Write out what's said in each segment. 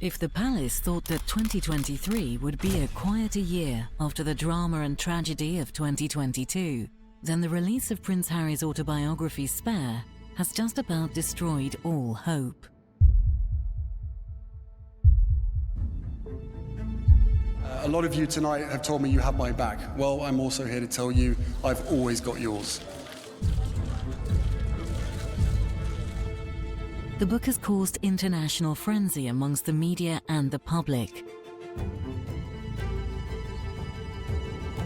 If the palace thought that 2023 would be a quieter year after the drama and tragedy of 2022, then the release of Prince Harry's autobiography Spare has just about destroyed all hope. A lot of you tonight have told me you have my back. Well, I'm also here to tell you I've always got yours. The book has caused international frenzy amongst the media and the public.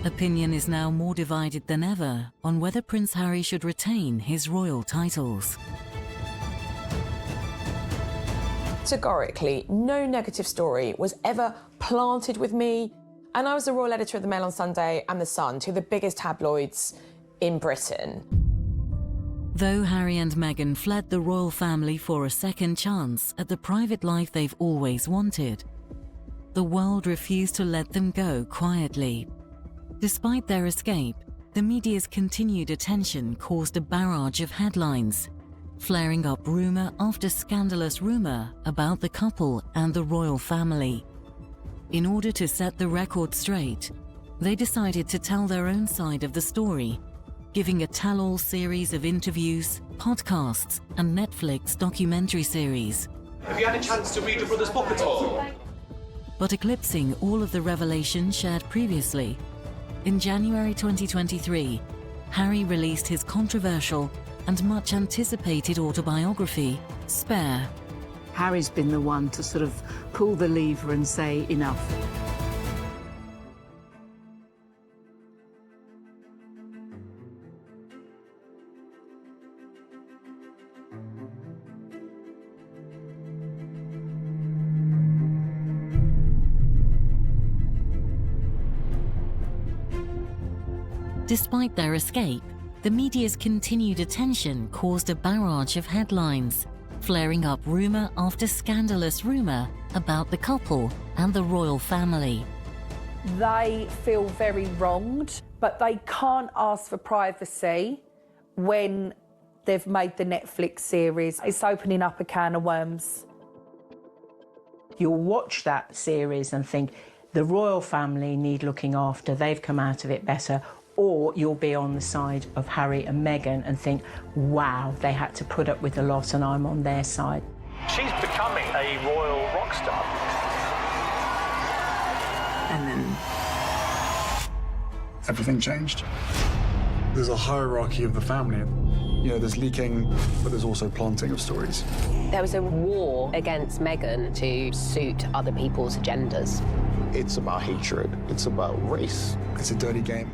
Opinion is now more divided than ever on whether Prince Harry should retain his royal titles. Categorically, no negative story was ever planted with me. And I was the royal editor of the Mail on Sunday and The Sun, two of the biggest tabloids in Britain. Though Harry and Meghan fled the royal family for a second chance at the private life they've always wanted, the world refused to let them go quietly. Despite their escape, the media's continued attention caused a barrage of headlines, flaring up rumour after scandalous rumour about the couple and the royal family. In order to set the record straight, they decided to tell their own side of the story, giving a tell-all series of interviews, podcasts, and Netflix documentary series. Have you had a chance to read your brother's book at all? But eclipsing all of the revelations shared previously, in January 2023, Harry released his controversial and much anticipated autobiography, Spare. Harry's been the one to sort of pull the lever and say enough. Despite their escape, the media's continued attention caused a barrage of headlines, flaring up rumour after scandalous rumour about the couple and the royal family. They feel very wronged, but they can't ask for privacy when they've made the Netflix series. It's opening up a can of worms. You'll watch that series and think, the royal family need looking after, they've come out of it better. Or you'll be on the side of Harry and Meghan and think, wow, they had to put up with a lot and I'm on their side. She's becoming a royal rock star. And then Everything changed. There's a hierarchy of the family. You know, there's leaking, but there's also planting of stories. There was a war against Meghan to suit other people's agendas. It's about hatred. It's about race. It's a dirty game.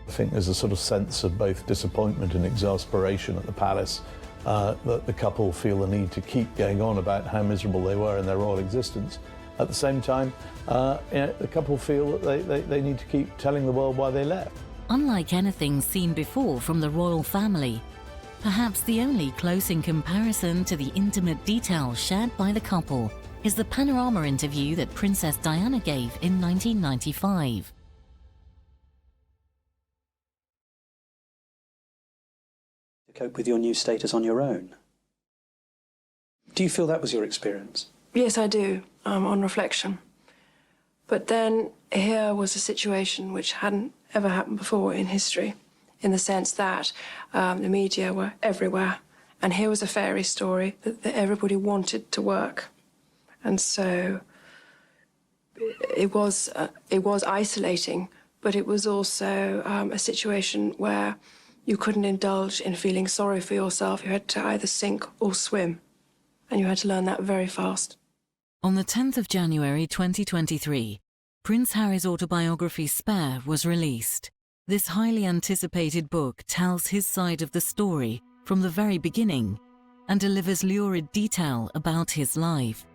I think there's a sort of sense of both disappointment and exasperation at the palace that the couple feel the need to keep going on about how miserable they were in their royal existence. At the same time, the couple feel that they need to keep telling the world why they left. Unlike anything seen before from the royal family, perhaps the only close in comparison to the intimate details shared by the couple is the panorama interview that Princess Diana gave in 1995. To cope with your new status on your own. Do you feel that was your experience? Yes, I do, on reflection. But then here was a situation which hadn't ever happened before in history, in the sense that the media were everywhere, and here was a fairy story that everybody wanted to work. And so it was isolating, but it was also a situation where you couldn't indulge in feeling sorry for yourself. You had to either sink or swim, and you had to learn that very fast. On the 10th of January 2023, Prince Harry's autobiography Spare was released. This highly anticipated book tells his side of the story from the very beginning and delivers lurid detail about his life.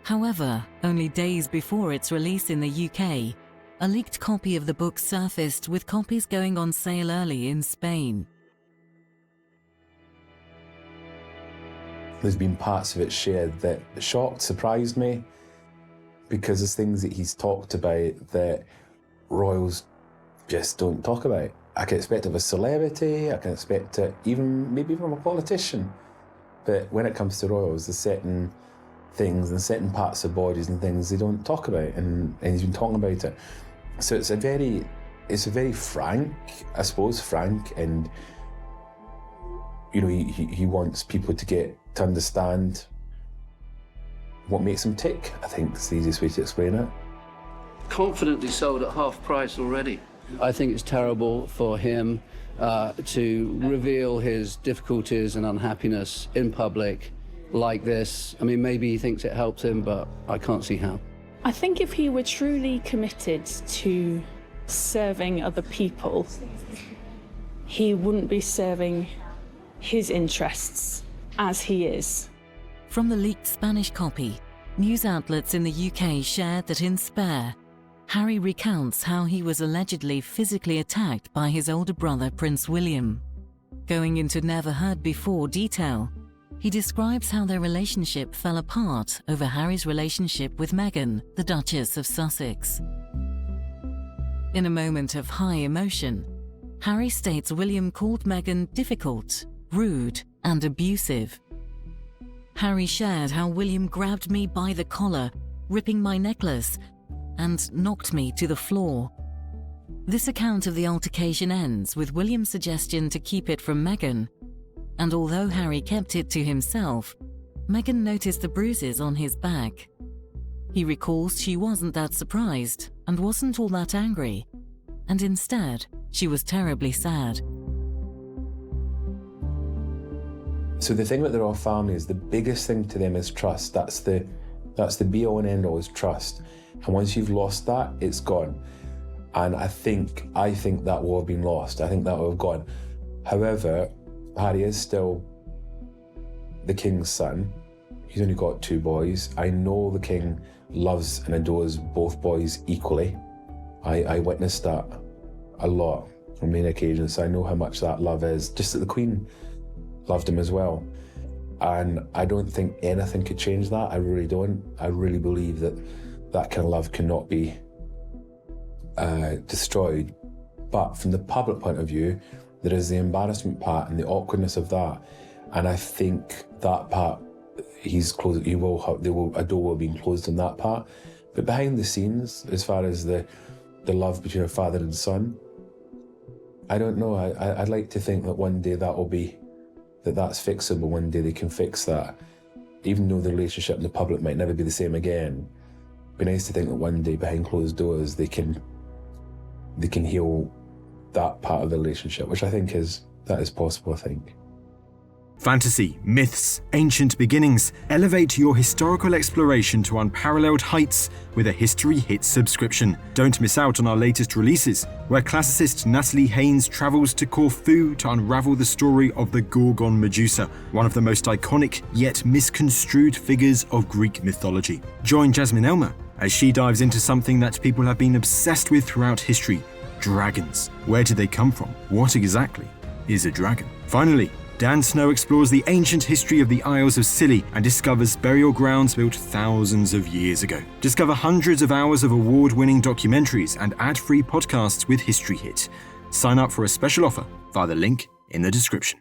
However, only days before its release in the UK, a leaked copy of the book surfaced with copies going on sale early in Spain. There's been parts of it shared that shocked, surprised me, because there's things that he's talked about that royals just don't talk about. I can expect of a celebrity, I can expect it maybe from a politician. But when it comes to royals, there's certain things and certain parts of bodies and things they don't talk about, and he's been talking about it. So it's a very frank, I suppose, and you know, he wants people to understand what makes him tick. I think it's the easiest way to explain it. Confidently sold at half price already. I think it's terrible for him to reveal his difficulties and unhappiness in public like this. I mean, maybe he thinks it helps him, but I can't see how. I think if he were truly committed to serving other people, he wouldn't be serving his interests as he is. From the leaked Spanish copy, news outlets in the UK shared that in Spare, Harry recounts how he was allegedly physically attacked by his older brother, Prince William. Going into never-heard-before detail, he describes how their relationship fell apart over Harry's relationship with Meghan, the Duchess of Sussex. In a moment of high emotion, Harry states William called Meghan difficult, rude, and abusive. Harry shared how William grabbed me by the collar, ripping my necklace, and knocked me to the floor. This account of the altercation ends with William's suggestion to keep it from Meghan, and although Harry kept it to himself, Meghan noticed the bruises on his back. He recalls she wasn't that surprised and wasn't all that angry, and instead, she was terribly sad. So the thing with the royal family is the biggest thing to them is trust. That's the be-all and end-all is trust. And once you've lost that, it's gone. And I think that will have been lost. I think that will have gone. However, Harry is still the king's son. He's only got 2 boys. I know the king loves and adores both boys equally. I witnessed that a lot on many occasions. So I know how much that love is. Just that the Queen loved him as well. And I don't think anything could change that. I really don't. I really believe that kind of love cannot be destroyed. But from the public point of view, there is the embarrassment part and the awkwardness of that. And I think that part, he's closed. A door will be closed in that part. But behind the scenes, as far as the love between a father and son, I don't know. I'd like to think that one day that's fixable. One day they can fix that. Even though the relationship in the public might never be the same again, it'd be nice to think that one day behind closed doors they can heal that part of the relationship, which I think is possible, I think. Fantasy, myths, ancient beginnings. Elevate your historical exploration to unparalleled heights with a History Hits subscription. Don't miss out on our latest releases, where classicist Natalie Haynes travels to Corfu to unravel the story of the Gorgon Medusa, one of the most iconic yet misconstrued figures of Greek mythology. Join Jasmine Elmer as she dives into something that people have been obsessed with throughout history: dragons. Where did they come from? What exactly is a dragon? Finally, Dan Snow explores the ancient history of the Isles of Scilly and discovers burial grounds built thousands of years ago. Discover hundreds of hours of award-winning documentaries and ad-free podcasts with History Hit. Sign up for a special offer via the link in the description.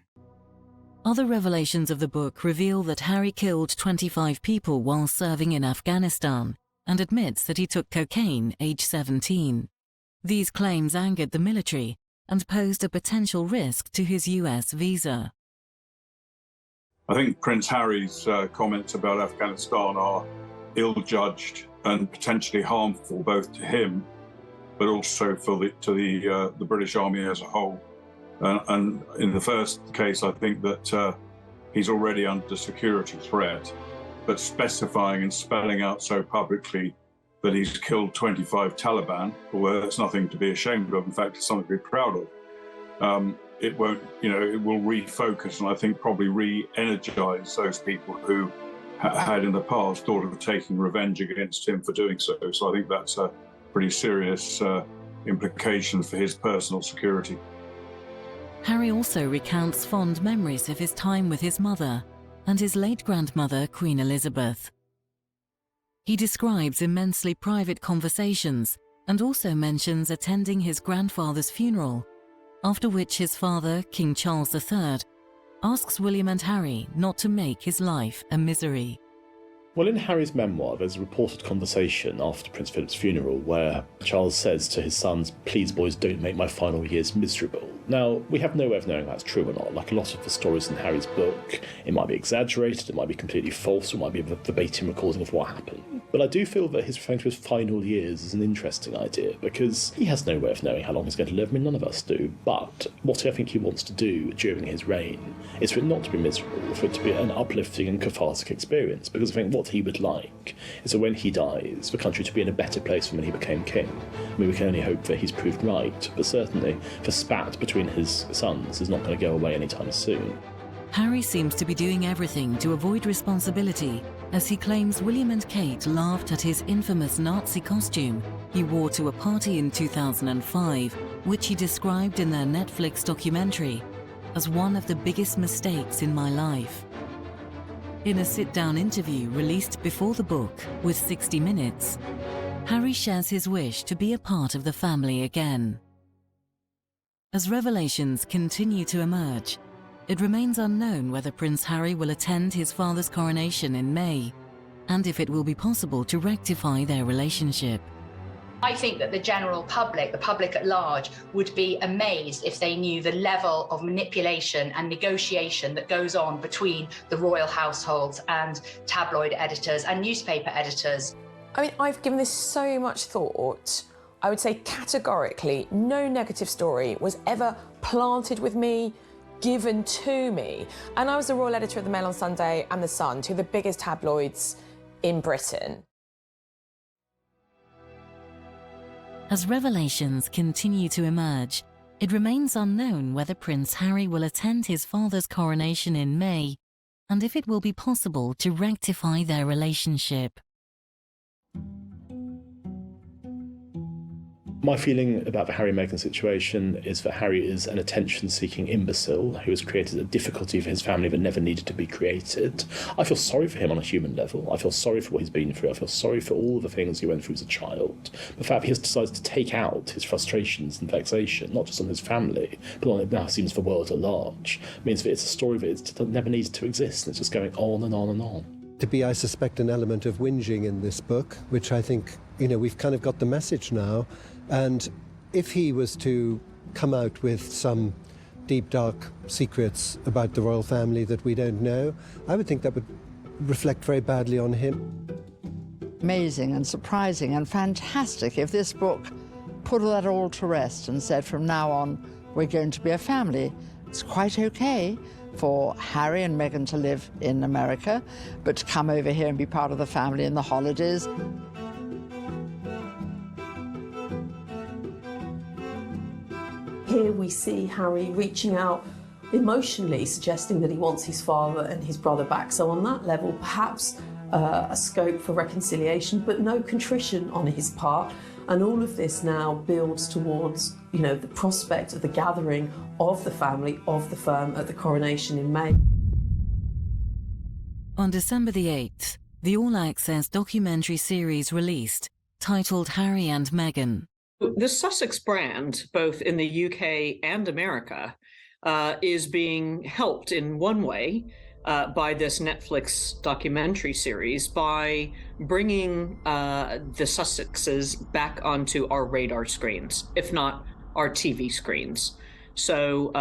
Other revelations of the book reveal that Harry killed 25 people while serving in Afghanistan and admits that he took cocaine age 17. These claims angered the military and posed a potential risk to his US visa. I think Prince Harry's comments about Afghanistan are ill-judged and potentially harmful both to him, but also to the British Army as a whole. And in the first case, I think that he's already under security threat, but specifying and spelling out so publicly that he's killed 25 Taliban, well, that's nothing to be ashamed of. In fact, it's something to be proud of. It won't, it will refocus and I think probably re-energize those people who had in the past thought of taking revenge against him for doing so. So I think that's a pretty serious implication for his personal security. Harry also recounts fond memories of his time with his mother and his late grandmother, Queen Elizabeth. He describes immensely private conversations and also mentions attending his grandfather's funeral, after which his father, King Charles III, asks William and Harry not to make his life a misery. Well, in Harry's memoir, there's a reported conversation after Prince Philip's funeral where Charles says to his sons, "Please, boys, don't make my final years miserable." Now, we have no way of knowing that's true or not. Like a lot of the stories in Harry's book, it might be exaggerated, it might be completely false, it might be a verbatim recording of what happened. But I do feel that his referring to his final years is an interesting idea, because he has no way of knowing how long he's going to live. I mean, none of us do. But what I think he wants to do during his reign is for it not to be miserable, for it to be an uplifting and cathartic experience. Because I think what he would like is that when he dies, the country to be in a better place than when he became king. I mean, we can only hope that he's proved right, but certainly the spat between his sons is not going to go away anytime soon. Harry seems to be doing everything to avoid responsibility, as he claims William and Kate laughed at his infamous Nazi costume he wore to a party in 2005, which he described in their Netflix documentary as one of the biggest mistakes in my life. In a sit-down interview released before the book with 60 Minutes, Harry shares his wish to be a part of the family again. As revelations continue to emerge, it remains unknown whether Prince Harry will attend his father's coronation in May, and if it will be possible to rectify their relationship. I think that the general public, the public at large, would be amazed if they knew the level of manipulation and negotiation that goes on between the royal households and tabloid editors and newspaper editors. I mean, I've given this so much thought. I would say categorically, no negative story was ever planted with me, given to me. And I was the royal editor of the Mail on Sunday and the Sun, two of the biggest tabloids in Britain. As revelations continue to emerge, it remains unknown whether Prince Harry will attend his father's coronation in May, and if it will be possible to rectify their relationship. My feeling about the Harry and Meghan situation is that Harry is an attention-seeking imbecile who has created a difficulty for his family that never needed to be created. I feel sorry for him on a human level. I feel sorry for what he's been through. I feel sorry for all the things he went through as a child. The fact that he has decided to take out his frustrations and vexation, not just on his family, but on it now seems the world at large, means that it's a story that never needed to exist, and it's just going on and on and on. To be, I suspect, an element of whinging in this book, which I think, we've kind of got the message now. And if he was to come out with some deep, dark secrets about the royal family that we don't know, I would think that would reflect very badly on him. Amazing and surprising and fantastic if this book put that all to rest and said from now on we're going to be a family. It's quite okay for Harry and Meghan to live in America, but to come over here and be part of the family in the holidays. Here we see Harry reaching out emotionally, suggesting that he wants his father and his brother back. So on that level, perhaps a scope for reconciliation, but no contrition on his part. And all of this now builds towards, the prospect of the gathering of the family, of the firm at the coronation in May. On December the 8th, the all-access documentary series released, titled Harry and Meghan. The Sussex brand, both in the UK and America, is being helped in one way by this Netflix documentary series by bringing the Sussexes back onto our radar screens, if not our TV screens. So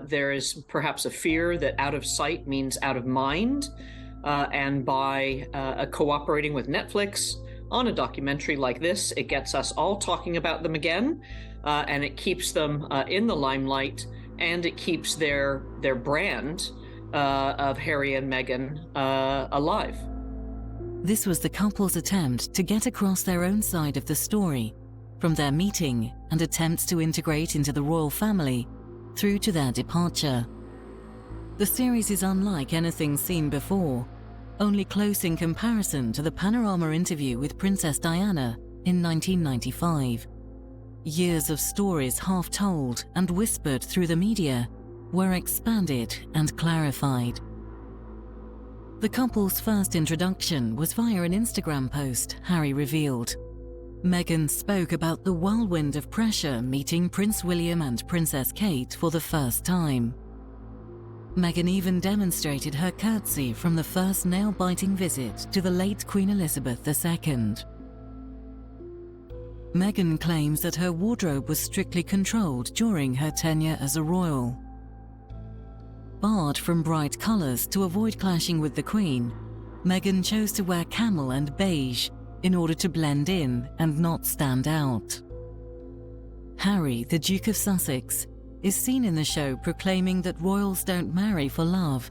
there is perhaps a fear that out of sight means out of mind, and by cooperating with Netflix on a documentary like this, it gets us all talking about them again, and it keeps them in the limelight, and it keeps their brand of Harry and Meghan alive. This was the couple's attempt to get across their own side of the story, from their meeting and attempts to integrate into the royal family, through to their departure. The series is unlike anything seen before, only close in comparison to the Panorama interview with Princess Diana in 1995. Years of stories half told and whispered through the media were expanded and clarified. The couple's first introduction was via an Instagram post, Harry revealed. Meghan spoke about the whirlwind of pressure meeting Prince William and Princess Kate for the first time. Meghan even demonstrated her curtsy from the first nail-biting visit to the late Queen Elizabeth II. Meghan claims that her wardrobe was strictly controlled during her tenure as a royal. Barred from bright colours to avoid clashing with the Queen, Meghan chose to wear camel and beige in order to blend in and not stand out. Harry, the Duke of Sussex, is seen in the show proclaiming that royals don't marry for love.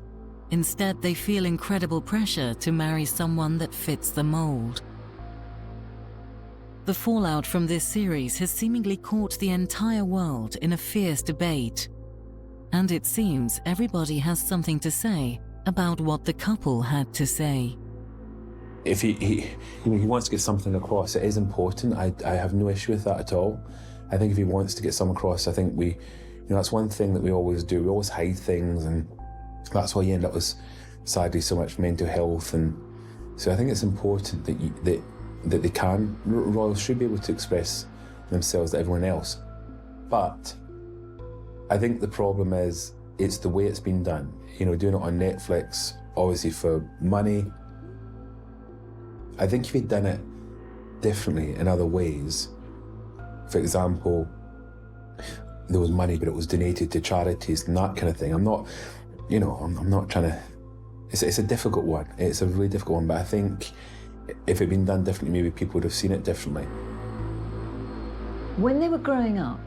Instead, they feel incredible pressure to marry someone that fits the mold. The fallout from this series has seemingly caught the entire world in a fierce debate. And it seems everybody has something to say about what the couple had to say. If he wants to get something across, it is important. I have no issue with that at all. I think if he wants to get something across, I think that's one thing that we always do. We always hide things, and that's why you end up with, sadly, so much mental health. And so I think it's important that they can. Royals should be able to express themselves to everyone else. But I think the problem is it's the way it's been done. Doing it on Netflix, obviously for money. I think if he'd done it differently in other ways, for example, there was money, but it was donated to charities and that kind of thing. I'm not trying to. It's a difficult one. It's a really difficult one. But I think if it had been done differently, maybe people would have seen it differently. When they were growing up,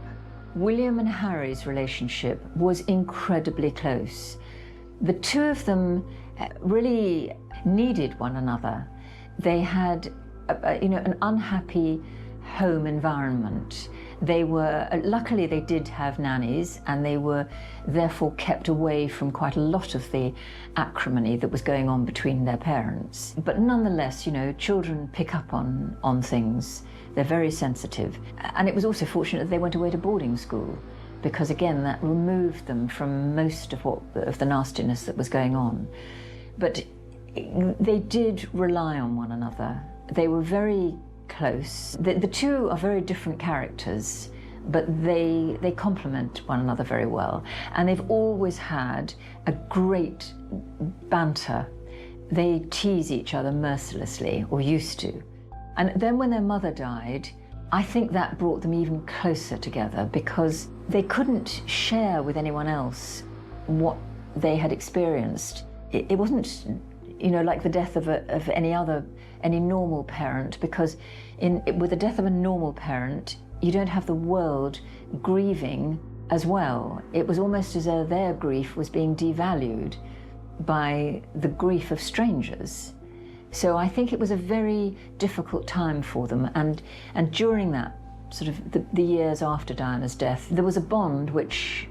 William and Harry's relationship was incredibly close. The two of them really needed one another. They had, an unhappy home environment. Luckily they did have nannies, and they were therefore kept away from quite a lot of the acrimony that was going on between their parents. But nonetheless, children pick up on things. They're very sensitive. And it was also fortunate that they went away to boarding school, because again, that removed them from most of the nastiness that was going on. But they did rely on one another. They were very close. The two are very different characters, but they complement one another very well. And they've always had a great banter. They tease each other mercilessly, or used to. And then when their mother died, I think that brought them even closer together, because they couldn't share with anyone else what they had experienced. It wasn't, like the death of any normal parent, because with the death of a normal parent, you don't have the world grieving as well. It was almost as though their grief was being devalued by the grief of strangers. So I think it was a very difficult time for them, and during that sort of the years after Diana's death, there was a bond which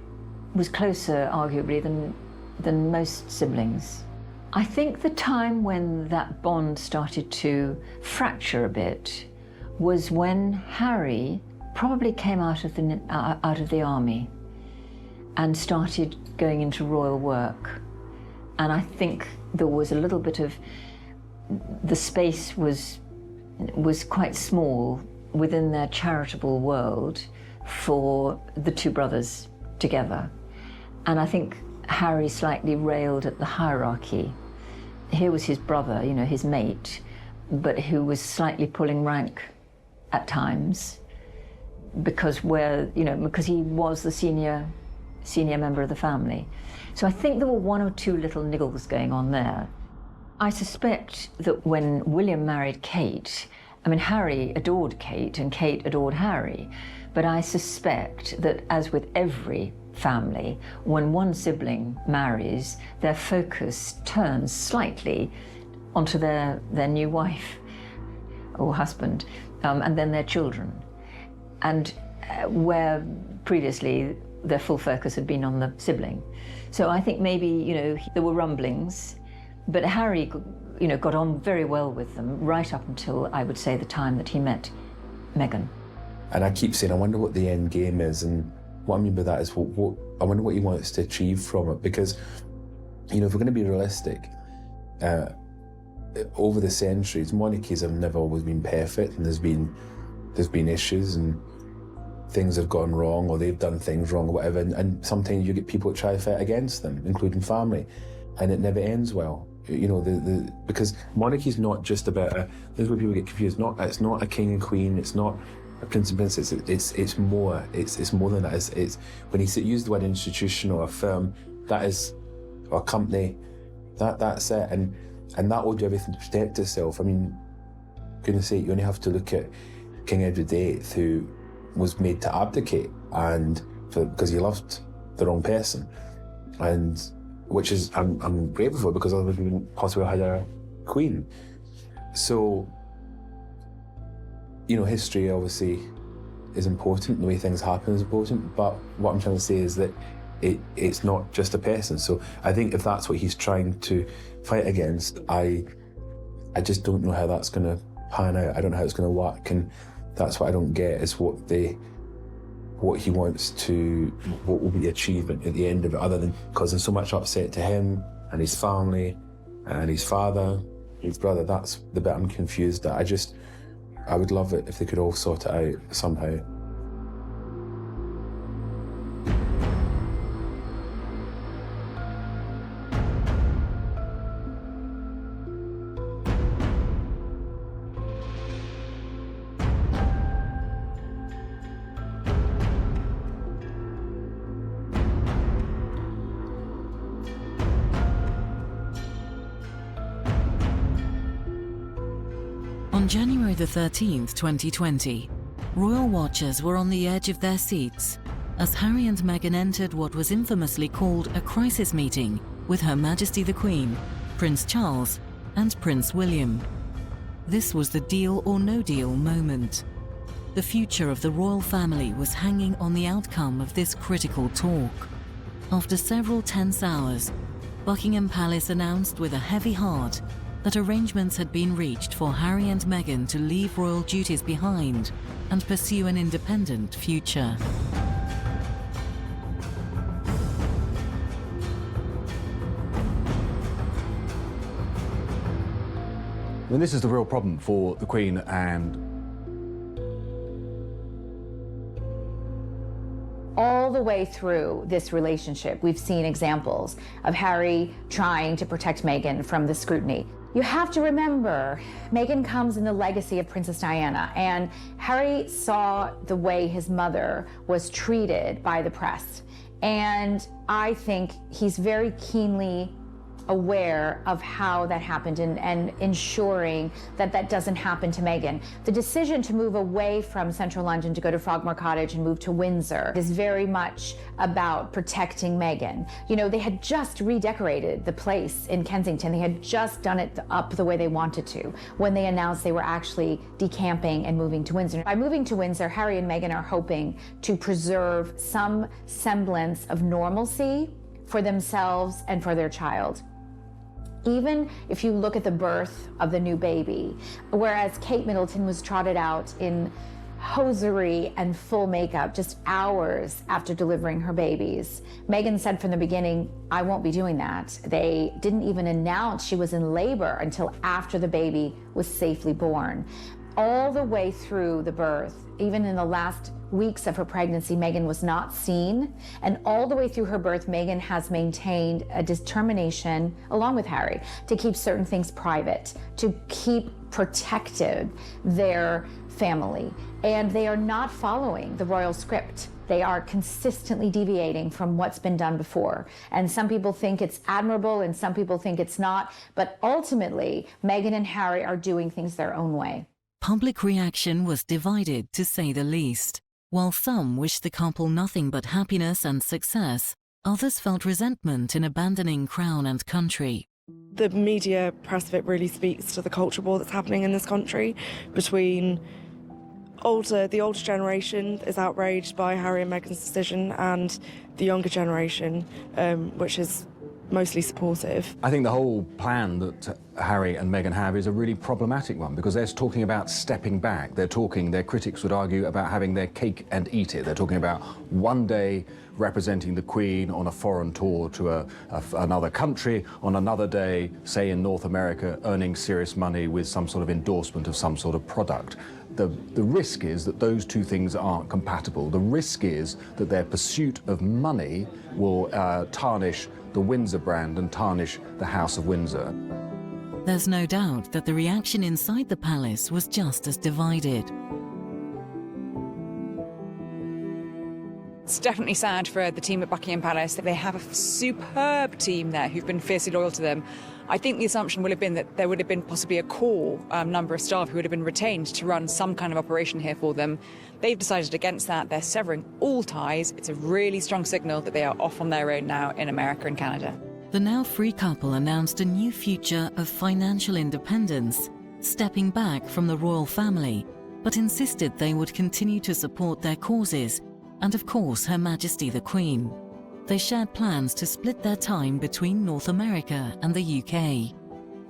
was closer, arguably, than most siblings. I think the time when that bond started to fracture a bit was when Harry probably came out of the army and started going into royal work. And I think there was a little bit of, the space was quite small within their charitable world for the two brothers together. And I think Harry slightly railed at the hierarchy. Here was his brother, his mate, but who was slightly pulling rank at times because he was the senior member of the family. So I think there were one or two little niggles going on there. I suspect that when William married Kate, Harry adored Kate and Kate adored Harry, but I suspect that, as with every family, when one sibling marries, their focus turns slightly onto their new wife or husband, and then their children. And where previously their full focus had been on the sibling. So I think maybe, there were rumblings, but Harry, got on very well with them right up until, I would say, the time that he met Meghan. And I keep saying, I wonder what the end game is, and what I mean by that is, what I wonder what he wants to achieve from it, because, if we're going to be realistic, over the centuries, monarchies have never always been perfect, and there's been issues, and things have gone wrong or they've done things wrong or whatever, and sometimes you get people that try to fight against them, including family, and it never ends well. You know, because monarchy is not just about this is where people get confused. It's not a king and queen. It's not a prince and princess. It's more. It's more than that. It's when he used the word institution or a firm, that is, or a company, that's it. And that will do everything to protect itself. I mean, goodness sake, you only have to look at King Edward VIII, who was made to abdicate because he loved the wrong person, and which is I'm grateful for, because otherwise we wouldn't possibly have had a queen. So, you know, history obviously is important, the way things happen is important, but what I'm trying to say is that it's not just a person. So I think if that's what he's trying to fight against, I just don't know how that's going to pan out. I don't know how it's going to work, and that's what I don't get, is what he wants to, what will be the achievement at the end of it, other than causing so much upset to him and his family and his father, his brother. That's the bit I'm confused at. I would love it if they could all sort it out somehow. On January the 13th, 2020, royal watchers were on the edge of their seats as Harry and Meghan entered what was infamously called a crisis meeting with Her Majesty the Queen, Prince Charles, and Prince William. This was the deal or no deal moment. The future of the royal family was hanging on the outcome of this critical talk. After several tense hours, Buckingham Palace announced with a heavy heart that arrangements had been reached for Harry and Meghan to leave royal duties behind and pursue an independent future. I mean, this is the real problem for the Queen and all the way through this relationship, we've seen examples of Harry trying to protect Meghan from the scrutiny. You have to remember, Meghan comes in the legacy of Princess Diana, and Harry saw the way his mother was treated by the press. And I think he's very keenly aware of how that happened and ensuring that that doesn't happen to Meghan. The decision to move away from central London to go to Frogmore Cottage and move to Windsor is very much about protecting Meghan. You know, they had just redecorated the place in Kensington. They had just done it up the way they wanted to when they announced they were actually decamping and moving to Windsor. By moving to Windsor, Harry and Meghan are hoping to preserve some semblance of normalcy for themselves and for their child. Even if you look at the birth of the new baby, whereas Kate Middleton was trotted out in hosiery and full makeup just hours after delivering her babies, Meghan said from the beginning, I won't be doing that. They didn't even announce she was in labor until after the baby was safely born. All the way through the birth, even in the last weeks of her pregnancy, Meghan was not seen. And all the way through her birth, Meghan has maintained a determination, along with Harry, to keep certain things private, to keep protected their family. And they are not following the royal script. They are consistently deviating from what's been done before. And some people think it's admirable and some people think it's not. But ultimately, Meghan and Harry are doing things their own way. Public reaction was divided, to say the least. While some wished the couple nothing but happiness and success, others felt resentment in abandoning crown and country. The media press of it really speaks to the culture war that's happening in this country between the older generation is outraged by Harry and Meghan's decision, and the younger generation, which is mostly supportive. I think the whole plan that Harry and Meghan have is a really problematic one, because they're talking about stepping back. Their critics would argue, about having their cake and eat it. They're talking about one day representing the Queen on a foreign tour to another country, on another day, say in North America, earning serious money with some sort of endorsement of some sort of product. The risk is that those two things aren't compatible. The risk is that their pursuit of money will tarnish the Windsor brand and tarnish the House of Windsor. There's no doubt that the reaction inside the palace was just as divided. It's definitely sad for the team at Buckingham Palace that they have a superb team there who've been fiercely loyal to them. I think the assumption would have been that there would have been possibly a core number of staff who would have been retained to run some kind of operation here for them. They've decided against that. They're severing all ties. It's a really strong signal that they are off on their own now in America and Canada. The now free couple announced a new future of financial independence, stepping back from the royal family, but insisted they would continue to support their causes and, of course, Her Majesty the Queen. They shared plans to split their time between North America and the UK.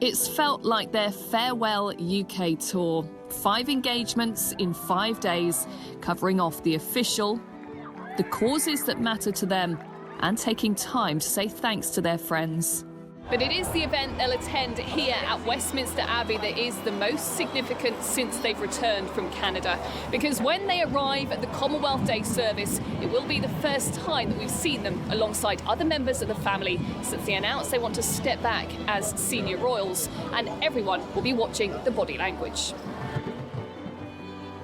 It's felt like their farewell UK tour. 5 engagements in 5 days, covering off the official, the causes that matter to them, and taking time to say thanks to their friends. But it is the event they'll attend here at Westminster Abbey that is the most significant since they've returned from Canada. Because when they arrive at the Commonwealth Day service, it will be the first time that we've seen them alongside other members of the family since they announced they want to step back as senior royals, and everyone will be watching the body language.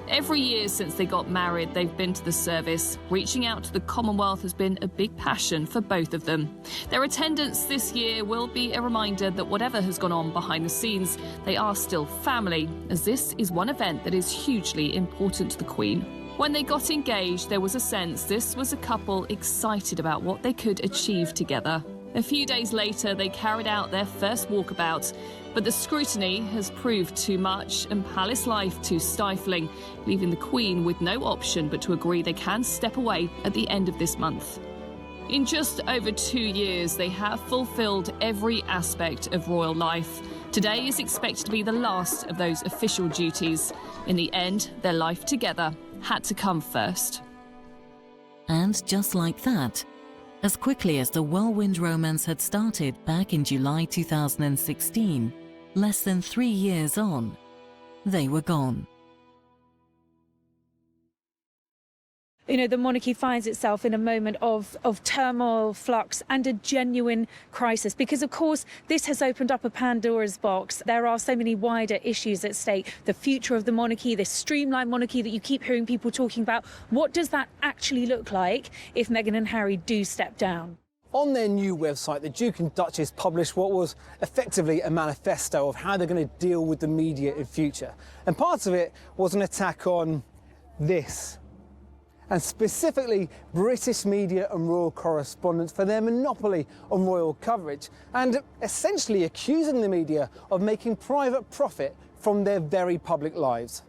Every year since they got married, they've been to the service. Reaching out to the Commonwealth has been a big passion for both of them. Their attendance this year will be a reminder that whatever has gone on behind the scenes, they are still family, as this is one event that is hugely important to the Queen. When they got engaged, there was a sense this was a couple excited about what they could achieve together. A few days later, they carried out their first walkabout, but the scrutiny has proved too much and palace life too stifling, leaving the Queen with no option but to agree they can step away at the end of this month. In just over 2 years, they have fulfilled every aspect of royal life. Today is expected to be the last of those official duties. In the end, their life together had to come first. And just like that, as quickly as the whirlwind romance had started back in July 2016, less than 3 years on, they were gone. You know, the monarchy finds itself in a moment of turmoil, flux and a genuine crisis because, of course, this has opened up a Pandora's box. There are so many wider issues at stake. The future of the monarchy, this streamlined monarchy that you keep hearing people talking about. What does that actually look like if Meghan and Harry do step down? On their new website, the Duke and Duchess published what was effectively a manifesto of how they're going to deal with the media in future. And part of it was an attack on this, and specifically British media and royal correspondents for their monopoly on royal coverage, and essentially accusing the media of making private profit from their very public lives.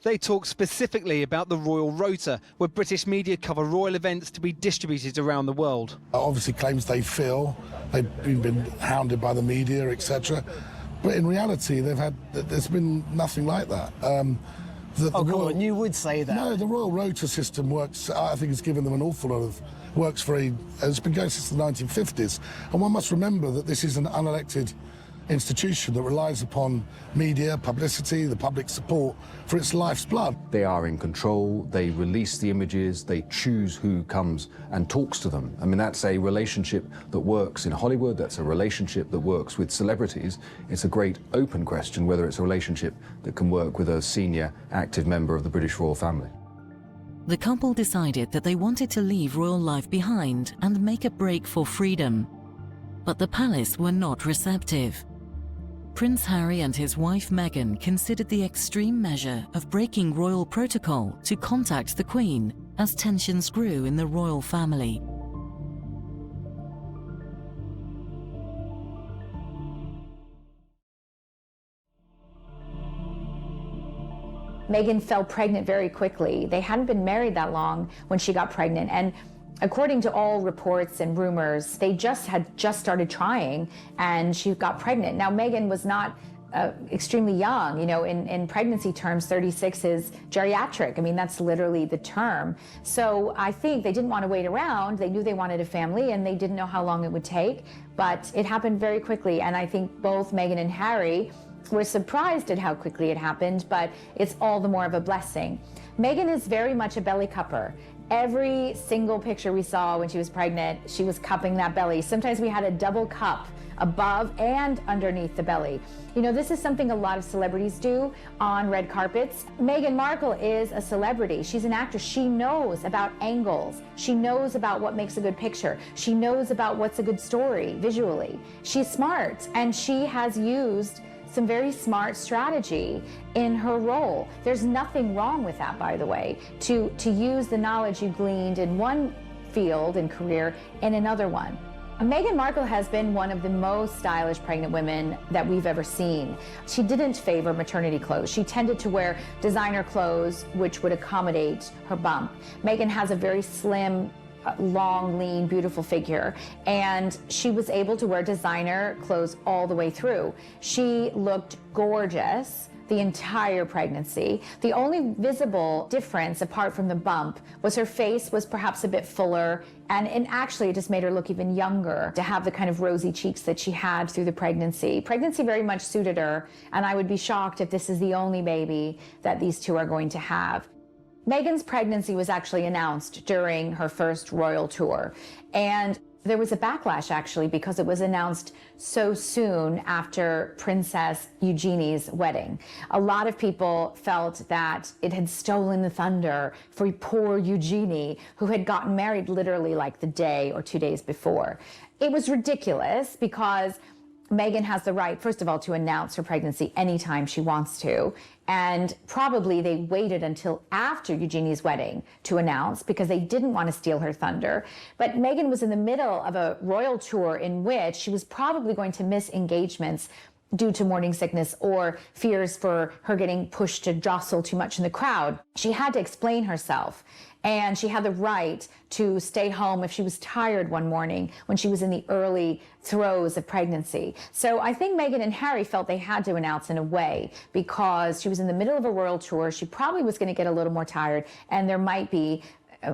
They talk specifically about the Royal Rota, where British media cover royal events to be distributed around the world. Obviously claims they feel they've been hounded by the media, etc. But in reality, there's been nothing like that. Come on, you would say that. No, the Royal Rota system works, I think it's given them an awful lot of, works it's been going since the 1950s. And one must remember that this is an unelected institution that relies upon media, publicity, the public support for its life's blood. They are in control, they release the images, they choose who comes and talks to them. I mean, that's a relationship that works in Hollywood, that's a relationship that works with celebrities. It's a great open question whether it's a relationship that can work with a senior, active member of the British royal family. The couple decided that they wanted to leave royal life behind and make a break for freedom. But the palace were not receptive. Prince Harry and his wife Meghan considered the extreme measure of breaking royal protocol to contact the Queen as tensions grew in the royal family. Meghan fell pregnant very quickly. They hadn't been married that long when she got pregnant, and according to all reports and rumors, they had just started trying, and she got pregnant. Now, Meghan was not extremely young. You know, in pregnancy terms, 36 is geriatric. I mean, that's literally the term. So I think they didn't want to wait around. They knew they wanted a family, and they didn't know how long it would take. But it happened very quickly, and I think both Meghan and Harry We're surprised at how quickly it happened, but it's all the more of a blessing. Meghan is very much a belly cupper. Every single picture we saw when she was pregnant, she was cupping that belly. Sometimes we had a double cup above and underneath the belly. You know, this is something a lot of celebrities do on red carpets. Meghan Markle is a celebrity. She's an actress. She knows about angles. She knows about what makes a good picture. She knows about what's a good story visually. She's smart, and she has used some very smart strategy in her role. There's nothing wrong with that, by the way, to use the knowledge you gleaned in one field and career in another one. Meghan Markle has been one of the most stylish pregnant women that we've ever seen. She didn't favor maternity clothes. She tended to wear designer clothes which would accommodate her bump. Meghan has a very slim, long, lean, beautiful figure, and she was able to wear designer clothes all the way through. She looked gorgeous the entire pregnancy. The only visible difference apart from the bump was her face was perhaps a bit fuller, and actually it just made her look even younger to have the kind of rosy cheeks that she had through the pregnancy. Pregnancy very much suited her, and I would be shocked if this is the only baby that these two are going to have. Meghan's pregnancy was actually announced during her first royal tour, and there was a backlash actually because it was announced so soon after Princess Eugenie's wedding. A lot of people felt that it had stolen the thunder for poor Eugenie, who had gotten married literally like the day or 2 days before. It was ridiculous because Meghan has the right, first of all, to announce her pregnancy anytime she wants to. And probably they waited until after Eugenie's wedding to announce because they didn't want to steal her thunder. But Meghan was in the middle of a royal tour in which she was probably going to miss engagements due to morning sickness or fears for her getting pushed to jostle too much in the crowd. She had to explain herself, and she had the right to stay home if she was tired one morning when she was in the early throes of pregnancy. So I think Meghan and Harry felt they had to announce in a way because she was in the middle of a royal tour. She probably was going to get a little more tired, and there might be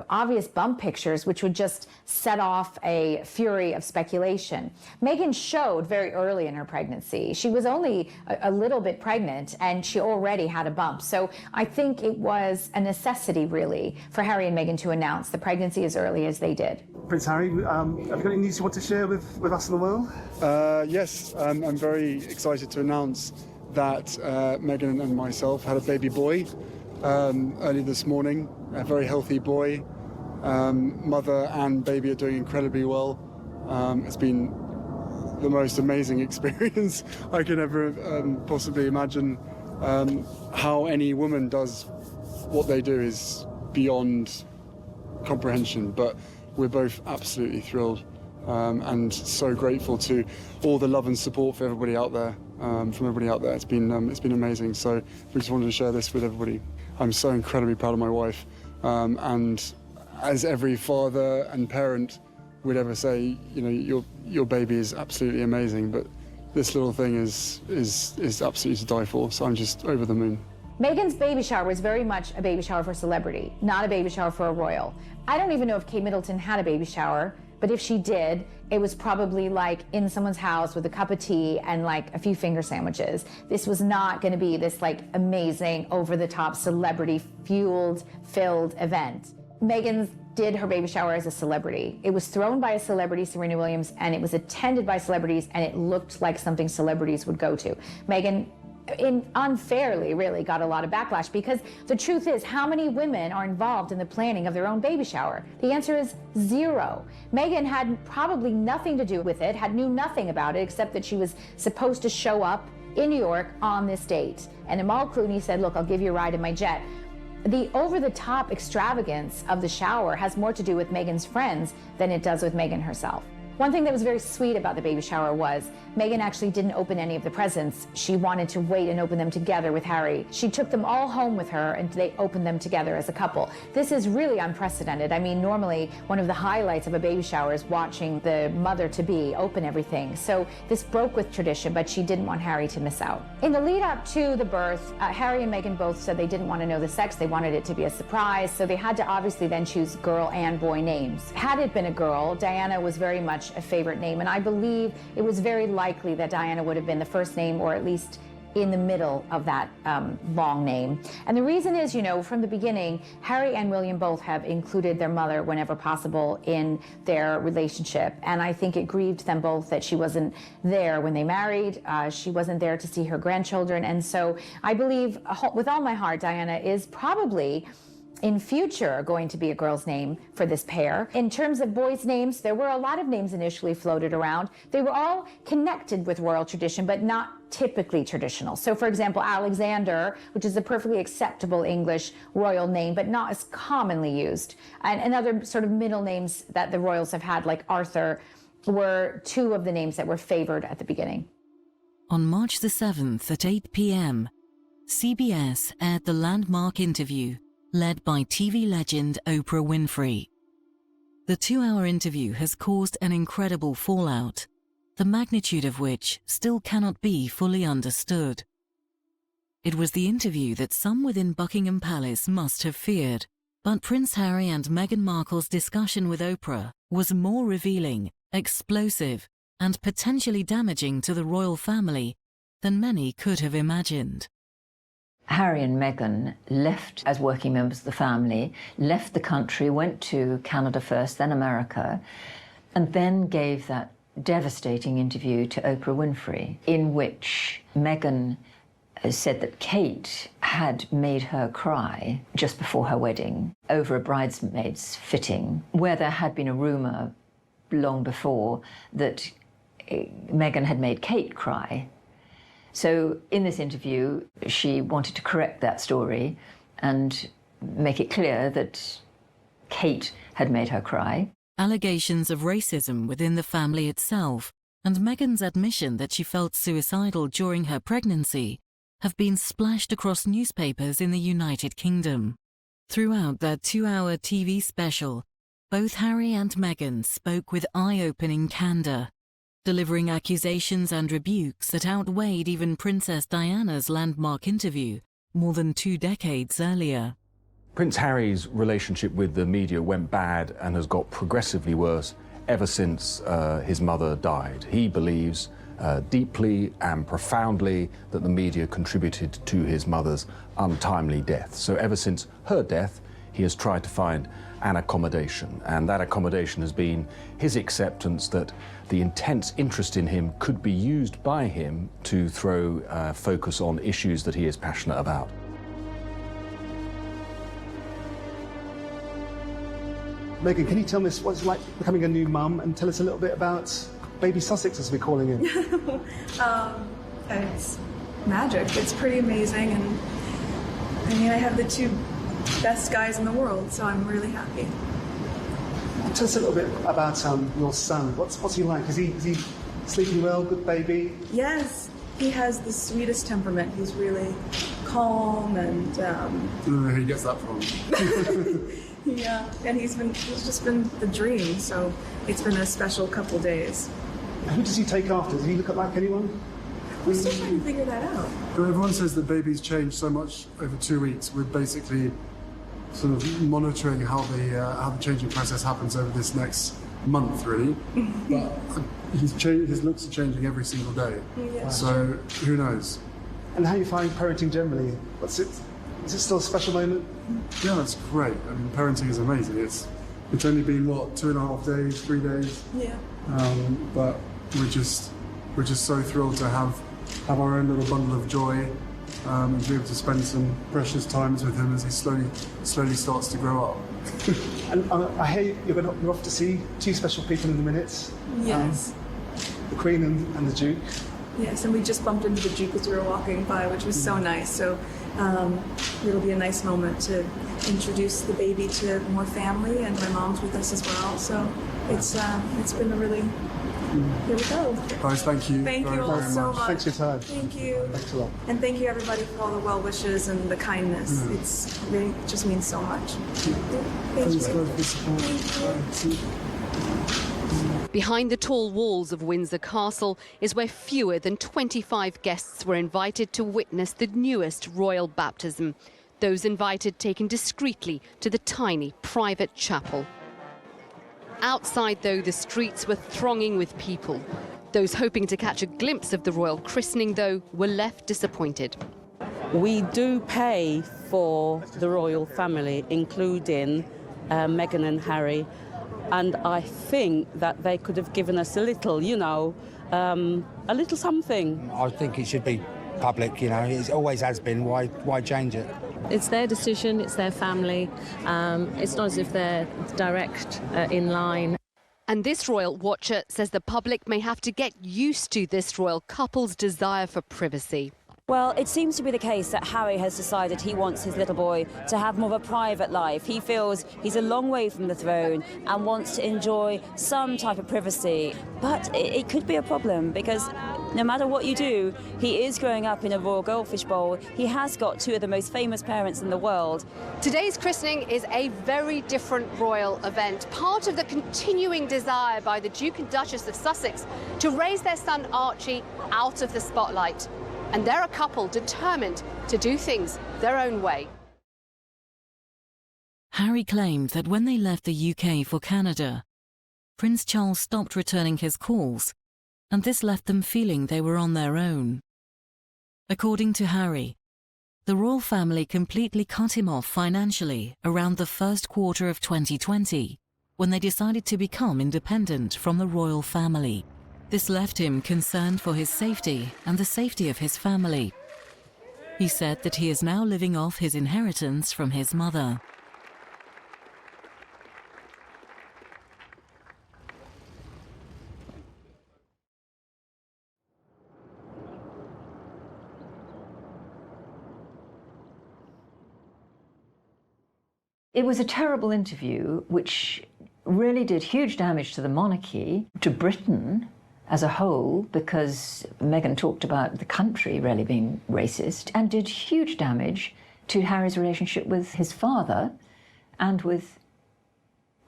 obvious bump pictures which would just set off a fury of speculation. Meghan showed very early in her pregnancy. She was only a little bit pregnant and she already had a bump. So I think it was a necessity really for Harry and Meghan to announce the pregnancy as early as they did. Prince Harry, have you got any news you want to share with us in the world? Yes, I'm very excited to announce that Meghan and myself had a baby boy early this morning. A very healthy boy. Mother and baby are doing incredibly well. It's been the most amazing experience I could ever possibly imagine. How any woman does what they do is beyond comprehension, but we're both absolutely thrilled and so grateful to all the love and support for everybody out there, from everybody out there. It's been amazing. So we just wanted to share this with everybody. I'm so incredibly proud of my wife. And as every father and parent would ever say, you know, your baby is absolutely amazing, but this little thing is absolutely to die for. So I'm just over the moon. Meghan's baby shower was very much a baby shower for a celebrity, not a baby shower for a royal. I don't even know if Kate Middleton had a baby shower, but if she did, it was probably like in someone's house with a cup of tea and like a few finger sandwiches. This was not going to be this like amazing, over-the-top, celebrity-filled event. Meghan did her baby shower as a celebrity. It was thrown by a celebrity, Serena Williams, and it was attended by celebrities, and it looked like something celebrities would go to. Meghan unfairly really got a lot of backlash because the truth is, how many women are involved in the planning of their own baby shower? The answer is 0. Meghan had probably nothing to do with it, knew nothing about it except that she was supposed to show up in New York on this date. And Amal Clooney said, look, I'll give you a ride in my jet. The over-the-top extravagance of the shower has more to do with Meghan's friends than it does with Meghan herself. One thing that was very sweet about the baby shower was Meghan actually didn't open any of the presents. She wanted to wait and open them together with Harry. She took them all home with her and they opened them together as a couple. This is really unprecedented. I mean, normally one of the highlights of a baby shower is watching the mother-to-be open everything. So this broke with tradition, but she didn't want Harry to miss out. In the lead up to the birth, Harry and Meghan both said they didn't want to know the sex. They wanted it to be a surprise. So they had to obviously then choose girl and boy names. Had it been a girl, Diana was very much a favorite name, and I believe it was very likely that Diana would have been the first name, or at least in the middle of that long name. And the reason is, you know, from the beginning, Harry and William both have included their mother whenever possible in their relationship. And I think it grieved them both that she wasn't there when they married. She wasn't there to see her grandchildren. And so I believe with all my heart, Diana is probably in future going to be a girl's name for this pair. In terms of boys' names, there were a lot of names initially floated around. They were all connected with royal tradition, but not typically traditional. So for example, Alexander, which is a perfectly acceptable English royal name, but not as commonly used. And other sort of middle names that the royals have had, like Arthur, were two of the names that were favored at the beginning. On March the 7th at 8 p.m., CBS aired the landmark interview led by TV legend Oprah Winfrey. The 2-hour interview has caused an incredible fallout, the magnitude of which still cannot be fully understood. It was the interview that some within Buckingham Palace must have feared, but Prince Harry and Meghan Markle's discussion with Oprah was more revealing, explosive, and potentially damaging to the royal family than many could have imagined. Harry and Meghan left as working members of the family, left the country, went to Canada first, then America, and then gave that devastating interview to Oprah Winfrey, in which Meghan said that Kate had made her cry just before her wedding over a bridesmaid's fitting, where there had been a rumour long before that Meghan had made Kate cry. So in this interview, she wanted to correct that story and make it clear that Kate had made her cry. Allegations of racism within the family itself and Meghan's admission that she felt suicidal during her pregnancy have been splashed across newspapers in the United Kingdom. Throughout their 2-hour TV special, both Harry and Meghan spoke with eye-opening candour, delivering accusations and rebukes that outweighed even Princess Diana's landmark interview more than 2 decades earlier. Prince Harry's relationship with the media went bad and has got progressively worse ever since his mother died. He believes deeply and profoundly that the media contributed to his mother's untimely death. So ever since her death, he has tried to find an accommodation, and that accommodation has been his acceptance that the intense interest in him could be used by him to throw focus on issues that he is passionate about. Meghan, can you tell me what it's like becoming a new mum and tell us a little bit about baby Sussex, as we're calling him? It's magic. It's pretty amazing, and I mean, I have the 2 best guys in the world, so I'm really happy. Tell us a little bit about your son. What's he like? Is he sleeping well? Good baby? Yes, he has the sweetest temperament. He's really calm and. I don't know where he gets that from. Yeah, and he's just been the dream. So it's been a special couple days. Who does he take after? Does he look like anyone? We're still trying to figure that out. Well, everyone says that babies change so much over 2 weeks. We're basically sort of monitoring how the changing process happens over this next month, really. But his looks are changing every single day. Yeah. So who knows? And how you find parenting generally? Is it still a special moment? Yeah, it's great. I mean, parenting is amazing. It's only been 2.5 days, 3 days. Yeah. But we're just so thrilled to have our own little bundle of joy and be able to spend some precious times with him as he slowly starts to grow up. And I hear you're off to see 2 special people in a minute. Yes. The Queen and the Duke. Yes, and we just bumped into the Duke as we were walking by, which was so nice. So it'll be a nice moment to introduce the baby to more family, and my mom's with us as well. So it's been a really. Here we go. Guys, thank you. Thank you all so much. Thanks for your time. Thank you. Thanks a lot. And thank you everybody for all the well wishes and the kindness. It really just means so much. Thank you. Behind the tall walls of Windsor Castle is where fewer than 25 guests were invited to witness the newest royal baptism. Those invited taken discreetly to the tiny private chapel. Outside, though, the streets were thronging with people. Those hoping to catch a glimpse of the royal christening, though, were left disappointed. We do pay for the royal family, including Meghan and Harry, and I think that they could have given us a little, you know, a little something. I think it should be public, you know, it always has been. Why change it? It's their decision, it's their family. It's not as if they're direct in line. And this royal watcher says the public may have to get used to this royal couple's desire for privacy. Well, it seems to be the case that Harry has decided he wants his little boy to have more of a private life. He feels he's a long way from the throne and wants to enjoy some type of privacy. But it could be a problem because no matter what you do, he is growing up in a royal goldfish bowl. He has got two of the most famous parents in the world. Today's christening is a very different royal event, part of the continuing desire by the Duke and Duchess of Sussex to raise their son Archie out of the spotlight. And they're a couple determined to do things their own way. Harry claimed that when they left the UK for Canada, Prince Charles stopped returning his calls, and this left them feeling they were on their own. According to Harry, the royal family completely cut him off financially around the first quarter of 2020, when they decided to become independent from the royal family. This left him concerned for his safety and the safety of his family. He said that he is now living off his inheritance from his mother. It was a terrible interview, which really did huge damage to the monarchy, to Britain as a whole, because Meghan talked about the country really being racist, and did huge damage to Harry's relationship with his father and with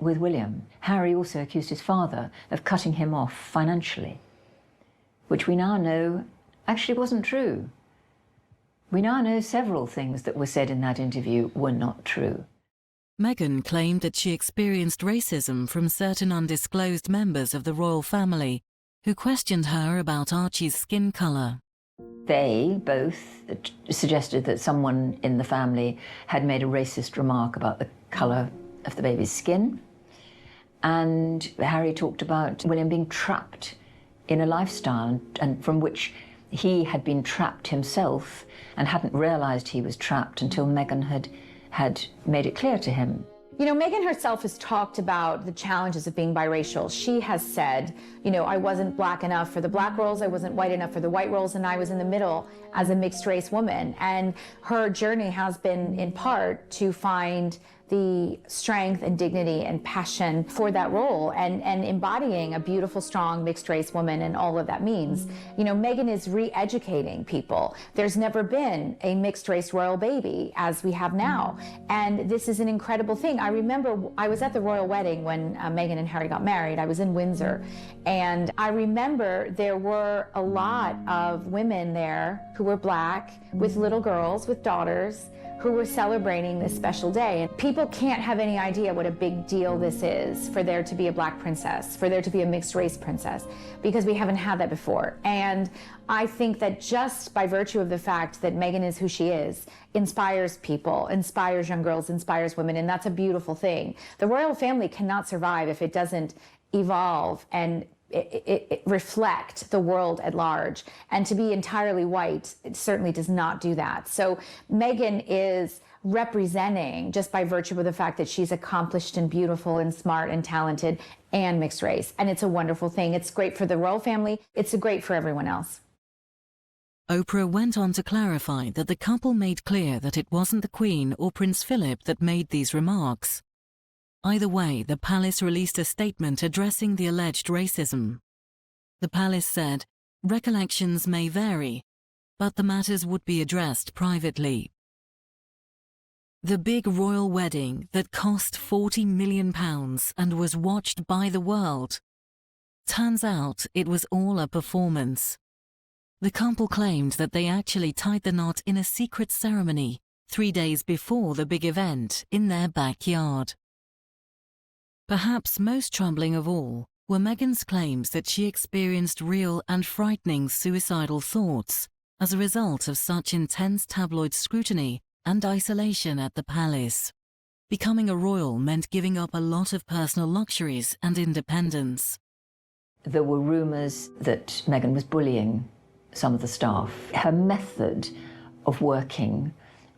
William. Harry also accused his father of cutting him off financially, which we now know actually wasn't true. We now know several things that were said in that interview were not true. Meghan claimed that she experienced racism from certain undisclosed members of the royal family who questioned her about Archie's skin colour. They both suggested that someone in the family had made a racist remark about the colour of the baby's skin. And Harry talked about William being trapped in a lifestyle and from which he had been trapped himself and hadn't realised he was trapped until Meghan had made it clear to him. You know, Meghan herself has talked about the challenges of being biracial. She has said, you know, I wasn't black enough for the black roles, I wasn't white enough for the white roles, and I was in the middle as a mixed race woman. And her journey has been, in part, to find the strength and dignity and passion for that role and embodying a beautiful, strong, mixed-race woman and all of that means. You know, Meghan is re-educating people. There's never been a mixed-race royal baby as we have now. And this is an incredible thing. I remember I was at the royal wedding when Meghan and Harry got married. I was in Windsor. And I remember there were a lot of women there who were black, with little girls, with daughters, who were celebrating this special day. And people can't have any idea what a big deal this is for there to be a black princess, for there to be a mixed race princess, because we haven't had that before. And I think that just by virtue of the fact that Meghan is who she is, inspires people, inspires young girls, inspires women, and that's a beautiful thing. The royal family cannot survive if it doesn't evolve and it reflect the world at large. And to be entirely white, it certainly does not do that. So Meghan is representing, just by virtue of the fact that she's accomplished and beautiful and smart and talented and mixed race. And it's a wonderful thing. It's great for the royal family. It's great for everyone else. Oprah went on to clarify that the couple made clear that it wasn't the Queen or Prince Philip that made these remarks. Either way, the palace released a statement addressing the alleged racism. The palace said, recollections may vary, but the matters would be addressed privately. The big royal wedding that cost £40 million and was watched by the world. Turns out it was all a performance. The couple claimed that they actually tied the knot in a secret ceremony 3 days before the big event in their backyard. Perhaps most troubling of all were Meghan's claims that she experienced real and frightening suicidal thoughts as a result of such intense tabloid scrutiny and isolation at the palace. Becoming a royal meant giving up a lot of personal luxuries and independence. There were rumours that Meghan was bullying some of the staff. Her method of working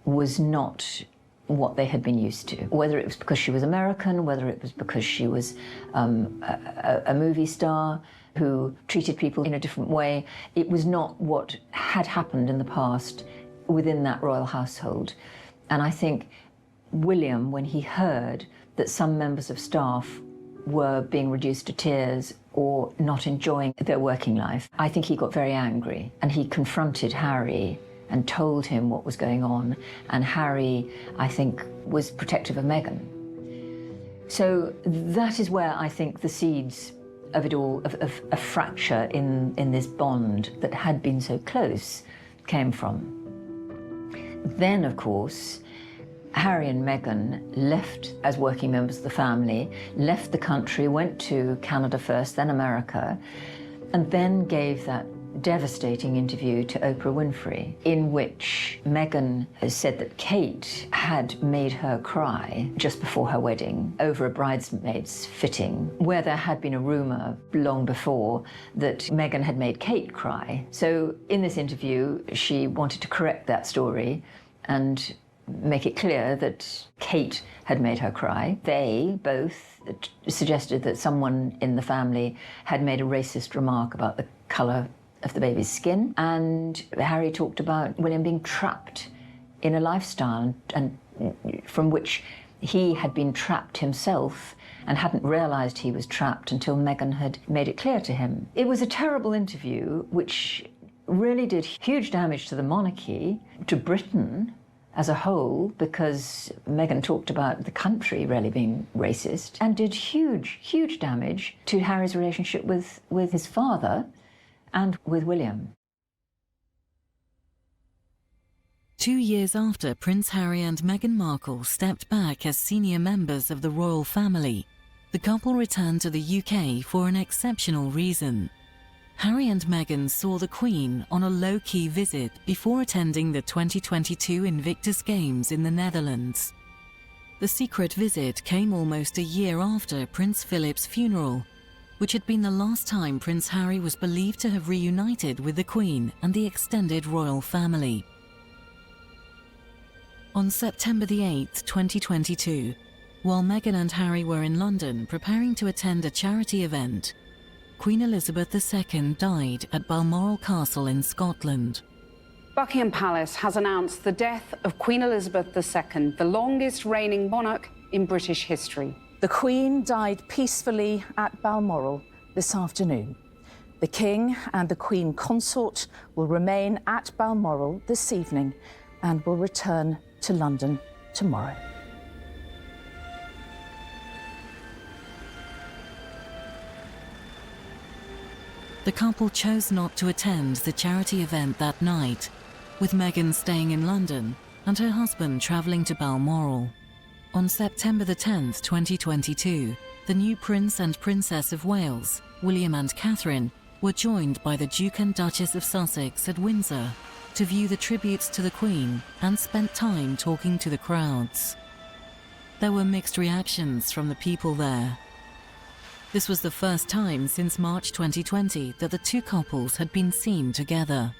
was not what they had been used to. Whether it was because she was American, whether it was because she was a movie star who treated people in a different way, it was not what had happened in the past within that royal household. And I think William, when he heard that some members of staff were being reduced to tears or not enjoying their working life, I think he got very angry, and he confronted Harry and told him what was going on, and Harry, I think, was protective of Meghan. So that is where I think the seeds of it all, of a fracture in this bond that had been so close, came from. Then, of course, Harry and Meghan left as working members of the family, left the country, went to Canada first, then America, and then gave that devastating interview to Oprah Winfrey, in which Meghan said that Kate had made her cry just before her wedding over a bridesmaid's fitting, where there had been a rumour long before that Meghan had made Kate cry. So in this interview, she wanted to correct that story and make it clear that Kate had made her cry. They both suggested that someone in the family had made a racist remark about the colour of the baby's skin, and Harry talked about William being trapped in a lifestyle and from which he had been trapped himself and hadn't realised he was trapped until Meghan had made it clear to him. It was a terrible interview which really did huge damage to the monarchy, to Britain as a whole, because Meghan talked about the country really being racist, and did huge, huge damage to Harry's relationship with his father and with William. 2 years after Prince Harry and Meghan Markle stepped back as senior members of the royal family, the couple returned to the UK for an exceptional reason. Harry and Meghan saw the Queen on a low-key visit before attending the 2022 Invictus Games in the Netherlands. The secret visit came almost a year after Prince Philip's funeral, which had been the last time Prince Harry was believed to have reunited with the Queen and the extended royal family. On September the 8th, 2022, while Meghan and Harry were in London preparing to attend a charity event, Queen Elizabeth II died at Balmoral Castle in Scotland. Buckingham Palace has announced the death of Queen Elizabeth II, the longest reigning monarch in British history. The Queen died peacefully at Balmoral this afternoon. The King and the Queen Consort will remain at Balmoral this evening and will return to London tomorrow. The couple chose not to attend the charity event that night, with Meghan staying in London and her husband travelling to Balmoral. On September the 10th, 2022, the new Prince and Princess of Wales, William and Catherine, were joined by the Duke and Duchess of Sussex at Windsor to view the tributes to the Queen and spent time talking to the crowds. There were mixed reactions from the people there. This was the first time since March 2020 that the two couples had been seen together.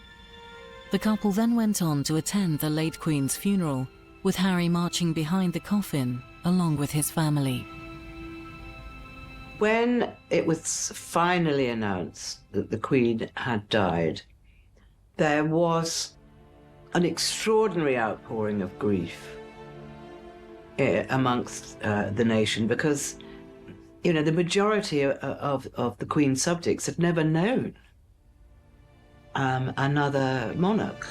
The couple then went on to attend the late Queen's funeral, with Harry marching behind the coffin along with his family. When it was finally announced that the Queen had died, there was an extraordinary outpouring of grief amongst the nation, because the majority of the Queen's subjects had never known another monarch.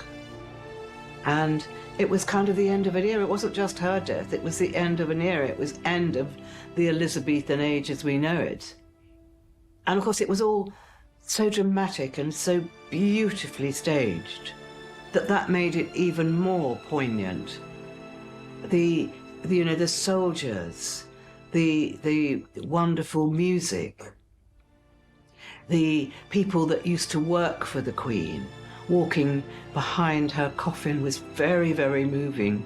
And it was kind of the end of an era. It wasn't just her death, it was the end of an era. It was end of the Elizabethan age as we know it. And of course it was all so dramatic and so beautifully staged that made it even more poignant. The soldiers, the wonderful music, the people that used to work for the Queen walking behind her coffin was very, very moving.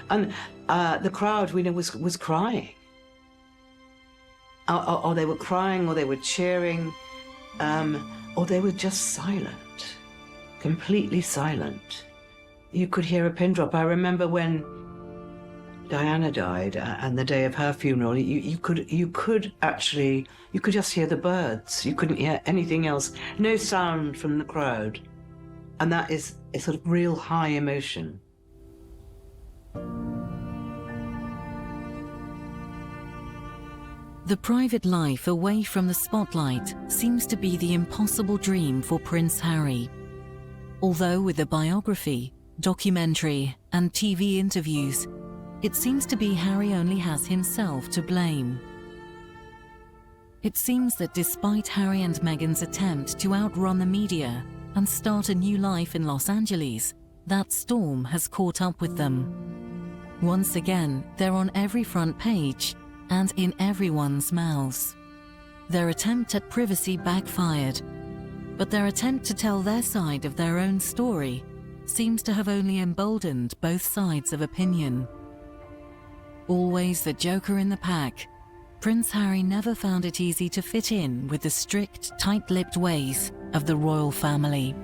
And the crowd, we know, was crying. Or they were crying, or they were cheering, or they were just silent, completely silent. You could hear a pin drop. I remember when Diana died and the day of her funeral, you could just hear the birds. You couldn't hear anything else. No sound from the crowd. And that is a sort of real high emotion. The private life away from the spotlight seems to be the impossible dream for Prince Harry. Although with a biography, documentary, and TV interviews, it seems to be Harry only has himself to blame. It seems that despite Harry and Meghan's attempt to outrun the media and start a new life in Los Angeles, that storm has caught up with them. Once again, they're on every front page and in everyone's mouths. Their attempt at privacy backfired, but their attempt to tell their side of their own story seems to have only emboldened both sides of opinion. Always the joker in the pack, Prince Harry never found it easy to fit in with the strict, tight-lipped ways of the royal family.